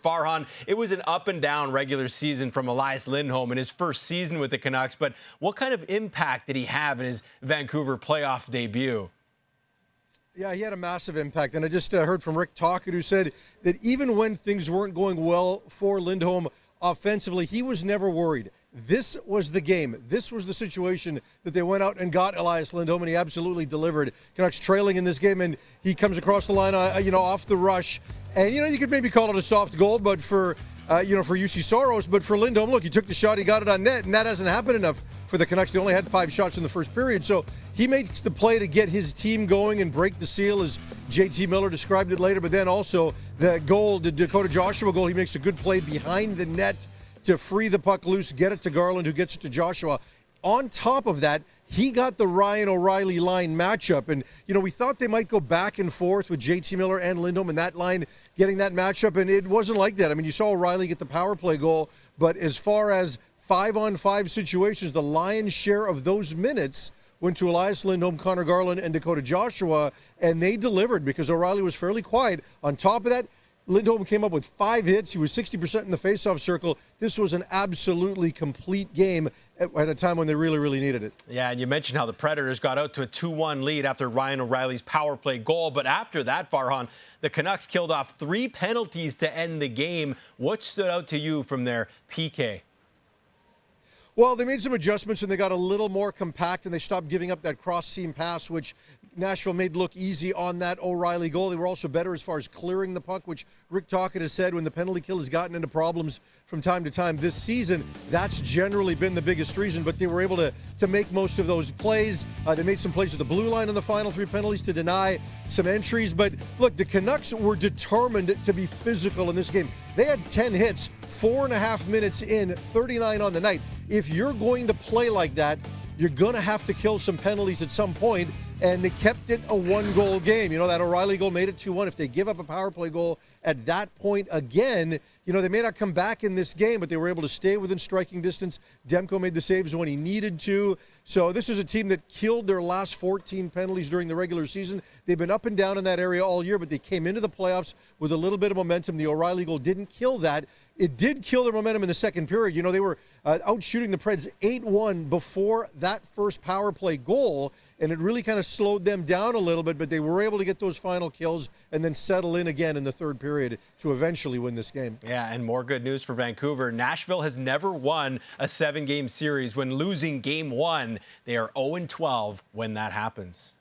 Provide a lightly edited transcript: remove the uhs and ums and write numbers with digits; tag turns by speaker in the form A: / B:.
A: Farhan, it was an up and down regular season from Elias Lindholm in his first season with the Canucks, but what kind of impact did he have in his Vancouver playoff debut?
B: Yeah, he had a massive impact. And I just heard from Rick Tocchet, who said that even when things weren't going well for Lindholm offensively, he was never worried. This was the game. This was the situation that they went out and got Elias Lindholm, and he absolutely delivered. Canucks trailing in this game, and he comes across the line, off the rush. And, you could maybe call it a soft goal, but for UC Soros, but for Lindholm, look, he took the shot, he got it on net, and that hasn't happened enough for the Canucks. They only had 5 shots in the first period, so he makes the play to get his team going and break the seal, as JT Miller described it later, but then also the goal, the Dakota Joshua goal, he makes a good play behind the net to free the puck loose, get it to Garland, who gets it to Joshua. On top of that, he got the Ryan O'Reilly line matchup. And, we thought they might go back and forth with JT Miller and Lindholm in that line, getting that matchup, and it wasn't like that. I mean, you saw O'Reilly get the power play goal, but as far as 5-on-5 situations, the lion's share of those minutes went to Elias Lindholm, Connor Garland, and Dakota Joshua, and they delivered because O'Reilly was fairly quiet. On top of that, Lindholm came up with 5 hits. He was 60% in the faceoff circle. This was an absolutely complete game at a time when they really, really needed it.
A: Yeah, and you mentioned how the Predators got out to a 2-1 lead after Ryan O'Reilly's power play goal. But after that, Farhan, the Canucks killed off 3 penalties to end the game. What stood out to you from their PK?
B: Well, they made some adjustments and they got a little more compact and they stopped giving up that cross-seam pass, which Nashville made look easy on that O'Reilly goal. They were also better as far as clearing the puck, which Rick Tocchet has said when the penalty kill has gotten into problems from time to time this season, that's generally been the biggest reason, but they were able to make most of those plays. They made some plays at the blue line in the final 3 penalties to deny some entries. But look, the Canucks were determined to be physical in this game. They had 10 hits, 4.5 minutes in, 39 on the night. If you're going to play like that, you're going to have to kill some penalties at some point, and they kept it a 1-goal game. That O'Reilly goal made it 2-1. If they give up a power play goal at that point again, they may not come back in this game, but they were able to stay within striking distance. Demko made the saves when he needed to. So this is a team that killed their last 14 penalties during the regular season. They've been up and down in that area all year, but they came into the playoffs with a little bit of momentum. The O'Reilly goal didn't kill that. It did kill their momentum in the second period. They were out shooting the Preds 8-1 before that first power play goal, and it really kind of slowed them down a little bit, but they were able to get those final kills and then settle in again in the third period to eventually win this game.
A: Yeah, and more good news for Vancouver. Nashville has never won a 7-game series. When losing game 1, they are 0-12 when that happens.